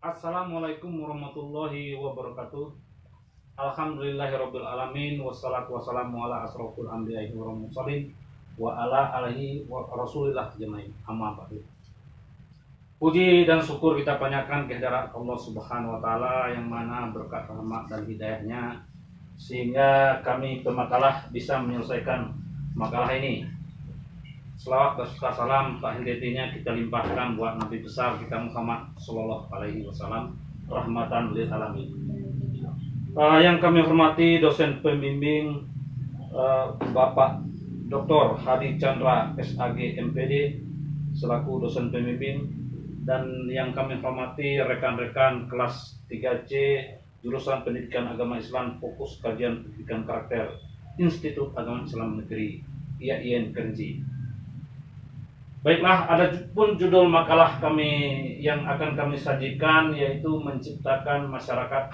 Assalamualaikum warahmatullahi wabarakatuh. Alhamdulillahirabbil alamin wassalatu wassalamu ala asrofil anbiya'i wal mursalin wa ala alihi wa rasulillah jamain. Amma ba'du. Puji dan syukur kita panjatkan kehadirat Allah Subhanahu wa taala yang mana berkat rahmat dan hidayahnya sehingga kami pemakalah bisa menyelesaikan makalah ini. Selawat dan salam tak henti-hentinya kita limpahkan buat Nabi besar kita Muhammad Sallallahu Alaihi Wasallam, rahmatan lil alamin. Yang kami hormati dosen pembimbing Bapak Dr. Hadi Chandra SAG MPD selaku dosen pembimbing, dan yang kami hormati rekan-rekan kelas 3C jurusan Pendidikan Agama Islam fokus kajian pendidikan karakter Institut Agama Islam Negeri IAIN Kerinci. Baiklah, ada pun judul makalah kami yang akan kami sajikan yaitu menciptakan masyarakat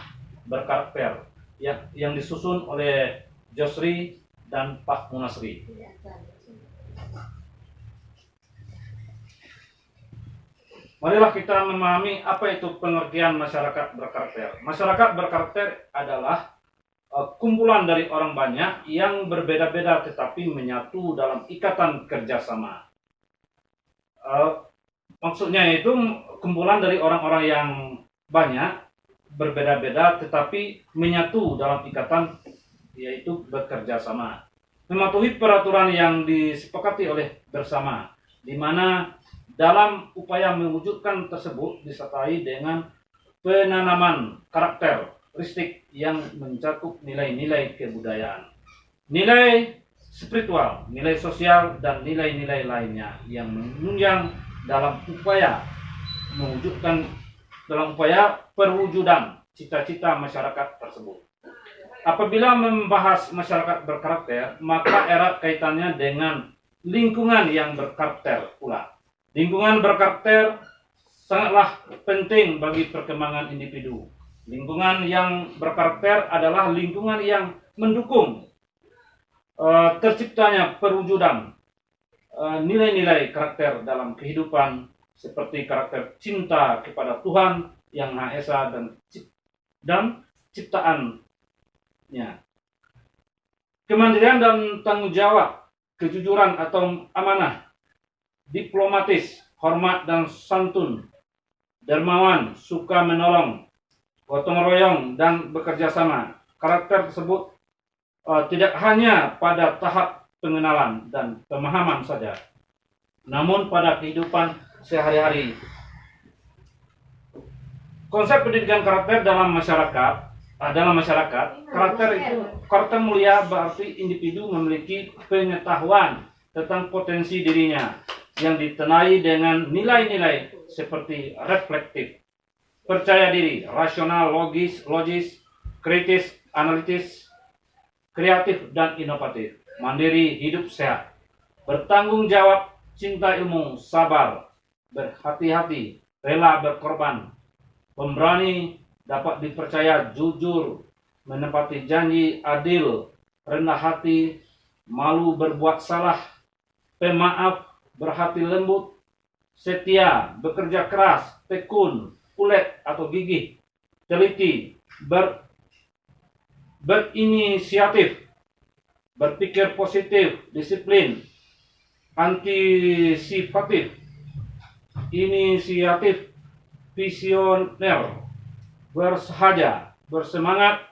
berkarakter yang disusun oleh Josri dan Pak Munasri. Marilah kita memahami apa itu pengertian masyarakat berkarakter. Masyarakat berkarakter adalah kumpulan dari orang banyak yang berbeda-beda tetapi menyatu dalam ikatan kerjasama. Maksudnya itu kumpulan dari orang-orang yang banyak berbeda-beda tetapi menyatu dalam ikatan yaitu bekerja sama, mematuhi peraturan yang disepakati oleh bersama, di mana dalam upaya mewujudkan tersebut disertai dengan penanaman karakteristik yang mencakup nilai-nilai kebudayaan, nilai spiritual, nilai sosial, dan nilai-nilai lainnya yang menunjang dalam upaya perwujudan cita-cita masyarakat tersebut. Apabila membahas masyarakat berkarakter, maka erat kaitannya dengan lingkungan yang berkarakter pula. Lingkungan berkarakter sangatlah penting bagi perkembangan individu. Lingkungan yang berkarakter adalah lingkungan yang mendukung terciptanya perwujudan nilai-nilai karakter dalam kehidupan seperti karakter cinta kepada Tuhan Yang Maha Esa dan ciptaannya, kemandirian dan tanggung jawab, kejujuran atau amanah, diplomatis, hormat dan santun, dermawan, suka menolong, gotong royong dan bekerja sama. Karakter tersebut tidak hanya pada tahap pengenalan dan pemahaman saja, namun pada kehidupan sehari-hari. Konsep pendidikan karakter dalam masyarakat, karakter mulia berarti individu memiliki pengetahuan tentang potensi dirinya yang ditenai dengan nilai-nilai seperti reflektif, percaya diri, rasional, logis, kritis, analitis, kreatif dan inovatif, mandiri, hidup sehat, bertanggung jawab, cinta ilmu, sabar, berhati-hati, rela berkorban, pemberani, dapat dipercaya, jujur, menepati janji, adil, rendah hati, malu berbuat salah, pemaaf, berhati lembut, setia, bekerja keras, tekun, ulet atau gigih, teliti, berinisiatif, berpikir positif, disiplin, antisipatif, inisiatif, visioner, bersahaja, bersemangat,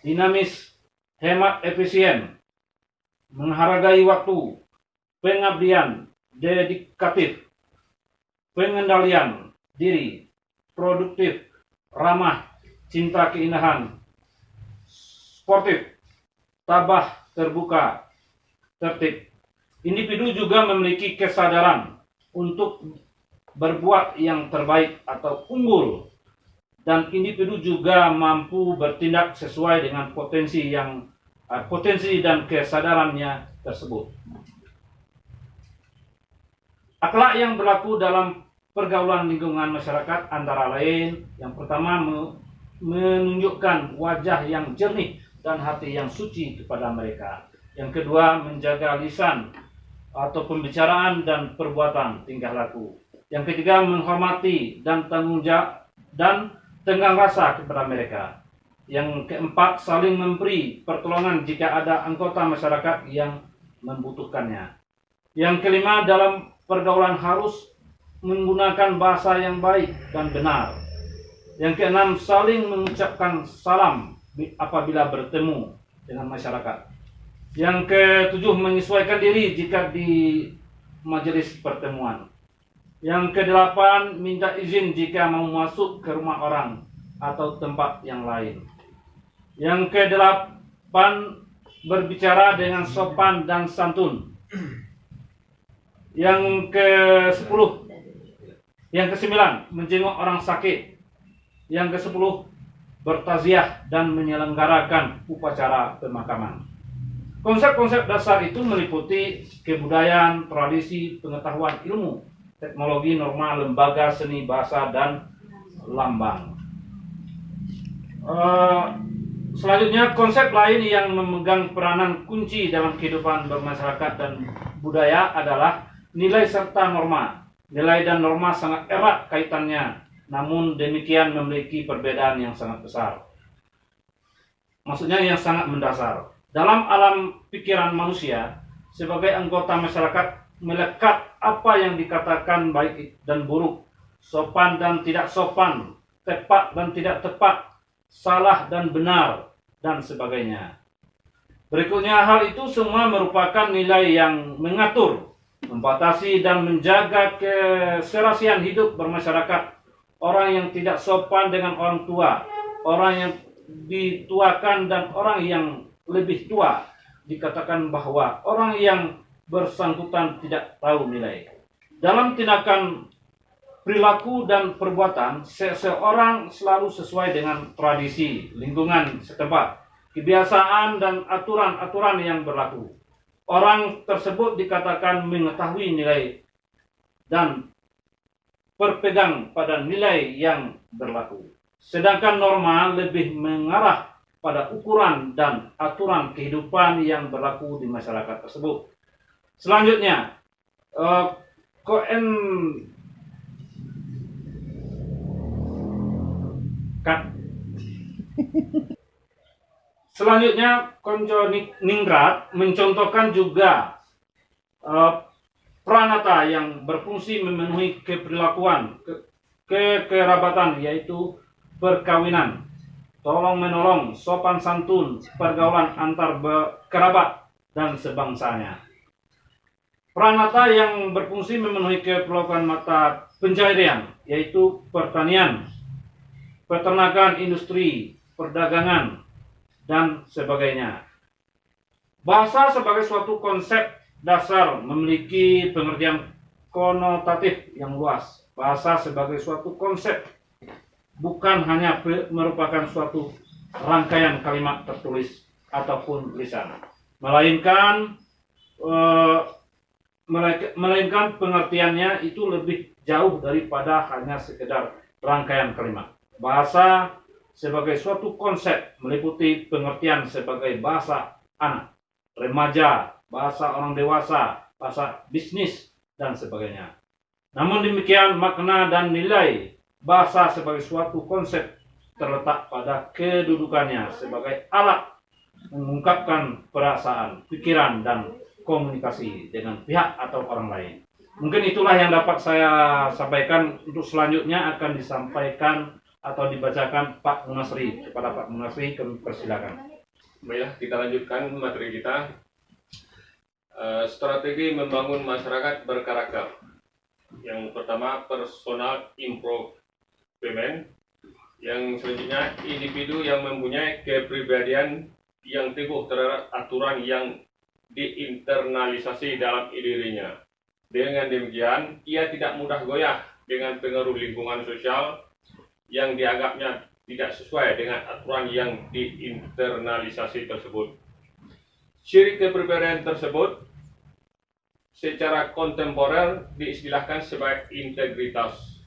dinamis, hemat, efisien, menghargai waktu, pengabdian, dedikatif, pengendalian diri, produktif, ramah, cinta keindahan, sportif, tabah, terbuka, tertib. Individu juga memiliki kesadaran untuk berbuat yang terbaik atau unggul, dan individu juga mampu bertindak sesuai dengan potensi dan kesadarannya tersebut. Akhlak yang berlaku dalam pergaulan lingkungan masyarakat antara lain, yang pertama menunjukkan wajah yang jernih dan hati yang suci kepada mereka. Yang kedua, menjaga lisan atau pembicaraan dan perbuatan tingkah laku. Yang ketiga, menghormati dan dan tenggang rasa kepada mereka. Yang keempat, saling memberi pertolongan jika ada anggota masyarakat yang membutuhkannya. Yang kelima, dalam pergaulan harus menggunakan bahasa yang baik dan benar. Yang keenam, saling mengucapkan salam apabila bertemu dengan masyarakat. Yang ketujuh, menyesuaikan diri jika di majelis pertemuan. Yang kedelapan, minta izin jika mau masuk ke rumah orang atau tempat yang lain. Yang kedelapan, berbicara dengan sopan dan santun. Yang kesembilan, menjenguk orang sakit. Yang kesepuluh, bertaziah dan menyelenggarakan upacara pemakaman. Konsep-konsep dasar itu meliputi kebudayaan, tradisi, pengetahuan ilmu, teknologi, norma, lembaga, seni, bahasa, dan lambang. Selanjutnya, konsep lain yang memegang peranan kunci dalam kehidupan bermasyarakat dan budaya adalah nilai serta norma. Nilai dan norma sangat erat kaitannya, namun demikian memiliki perbedaan yang sangat besar. Maksudnya yang sangat mendasar. Dalam alam pikiran manusia, sebagai anggota masyarakat melekat apa yang dikatakan baik dan buruk, sopan dan tidak sopan, tepat dan tidak tepat, salah dan benar, dan sebagainya. Berikutnya, hal itu semua merupakan nilai yang mengatur, membatasi dan menjaga keserasian hidup bermasyarakat. Orang yang tidak sopan dengan orang tua, orang yang dituakan dan orang yang lebih tua, dikatakan bahwa orang yang bersangkutan tidak tahu nilai. Dalam tindakan, perilaku dan perbuatan, seseorang selalu sesuai dengan tradisi, lingkungan setempat, kebiasaan dan aturan-aturan yang berlaku. Orang tersebut dikatakan mengetahui nilai dan berpegang pada nilai yang berlaku. Sedangkan norma lebih mengarah pada ukuran dan aturan kehidupan yang berlaku di masyarakat tersebut. Selanjutnya, Konjoningrat mencontohkan juga pranata yang berfungsi memenuhi keperilakuan kekerabatan, yaitu perkawinan, tolong-menolong, sopan santun, pergaulan antar kerabat, dan sebangsanya. Pranata yang berfungsi memenuhi keperluan mata pencaharian, yaitu pertanian, peternakan, industri, perdagangan, dan sebagainya. Bahasa sebagai suatu konsep dasar memiliki pengertian konotatif yang luas. Bahasa sebagai suatu konsep bukan hanya merupakan suatu rangkaian kalimat tertulis ataupun lisan, melainkan pengertiannya itu lebih jauh daripada hanya sekedar rangkaian kalimat. Bahasa sebagai suatu konsep meliputi pengertian sebagai bahasa anak, remaja, bahasa orang dewasa, bahasa bisnis, dan sebagainya. Namun demikian, makna dan nilai bahasa sebagai suatu konsep terletak pada kedudukannya sebagai alat mengungkapkan perasaan, pikiran, dan komunikasi dengan pihak atau orang lain. Mungkin itulah yang dapat saya sampaikan. Untuk selanjutnya akan disampaikan atau dibacakan Pak Munasri. Kepada Pak Munasri, kami persilakan. Baiklah, kita lanjutkan materi kita. Strategi membangun masyarakat berkarakter. Yang pertama, personal improvement. Yang selanjutnya, individu yang mempunyai kepribadian yang teguh terhadap aturan yang diinternalisasi dalam dirinya. Dengan demikian, ia tidak mudah goyah dengan pengaruh lingkungan sosial yang dianggapnya tidak sesuai dengan aturan yang diinternalisasi tersebut. Ciri kepribadian tersebut secara kontemporer diistilahkan sebagai integritas.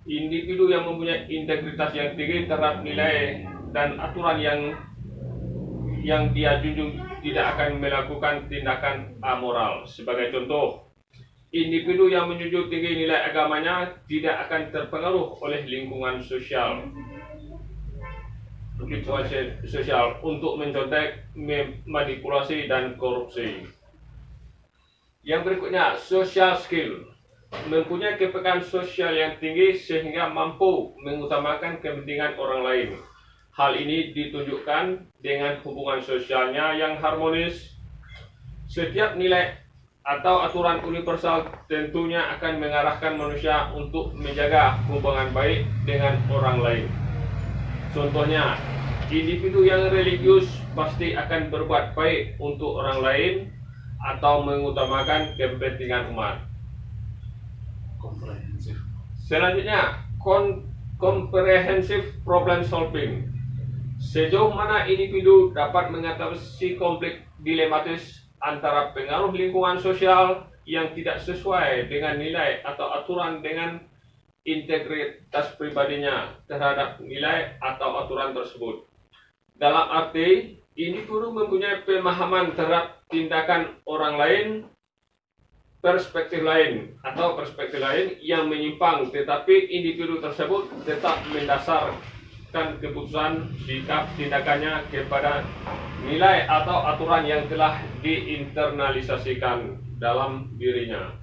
Individu yang mempunyai integritas yang tinggi terhadap nilai dan aturan yang dia junjung tidak akan melakukan tindakan amoral. Sebagai contoh, individu yang menjunjung tinggi nilai agamanya tidak akan terpengaruh oleh lingkungan sosial untuk mencontek, manipulasi dan korupsi. Yang berikutnya, social skill. Mempunyai kepekaan sosial yang tinggi sehingga mampu mengutamakan kepentingan orang lain. Hal ini ditunjukkan dengan hubungan sosialnya yang harmonis. Setiap nilai atau aturan universal tentunya akan mengarahkan manusia untuk menjaga hubungan baik dengan orang lain. Contohnya, individu yang religius pasti akan berbuat baik untuk orang lain atau mengutamakan kepentingan umat. Komprehensif. Selanjutnya, comprehensive problem solving. Sejauh mana individu dapat mengatasi konflik dilematis antara pengaruh lingkungan sosial yang tidak sesuai dengan nilai atau aturan dengan integritas pribadinya terhadap nilai atau aturan tersebut. Dalam arti, individu mempunyai pemahaman terhadap tindakan orang lain, perspektif lain yang menyimpang, tetapi individu tersebut tetap mendasarkan keputusan sikap tindakannya kepada nilai atau aturan yang telah diinternalisasikan dalam dirinya.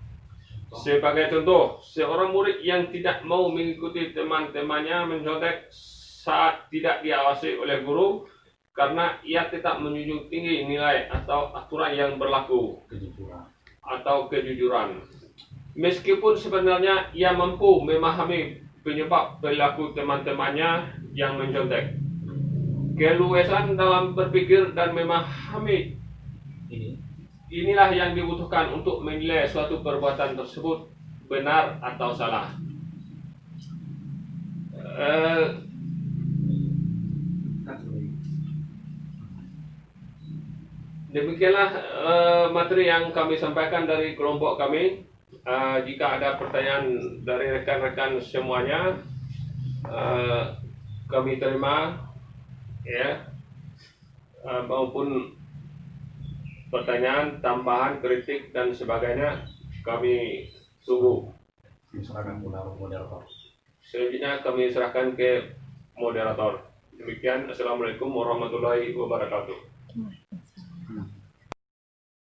Sebagai contoh, seorang murid yang tidak mau mengikuti teman-temannya mencontek saat tidak diawasi oleh guru karena ia tetap menjunjung tinggi nilai atau aturan yang berlaku atau kejujuran. Meskipun sebenarnya ia mampu memahami penyebab perilaku teman-temannya yang mencontek. Keluasan dalam berpikir dan memahami inilah yang dibutuhkan untuk menilai suatu perbuatan tersebut benar atau salah. Demikianlah materi yang kami sampaikan dari kelompok kami. Jika ada pertanyaan dari rekan-rekan semuanya, kami terima, ya, maupun pertanyaan, tambahan, kritik dan sebagainya kami tunggu. Diserahkan moderator. Selanjutnya kami serahkan ke moderator. Demikian, assalamualaikum warahmatullahi wabarakatuh.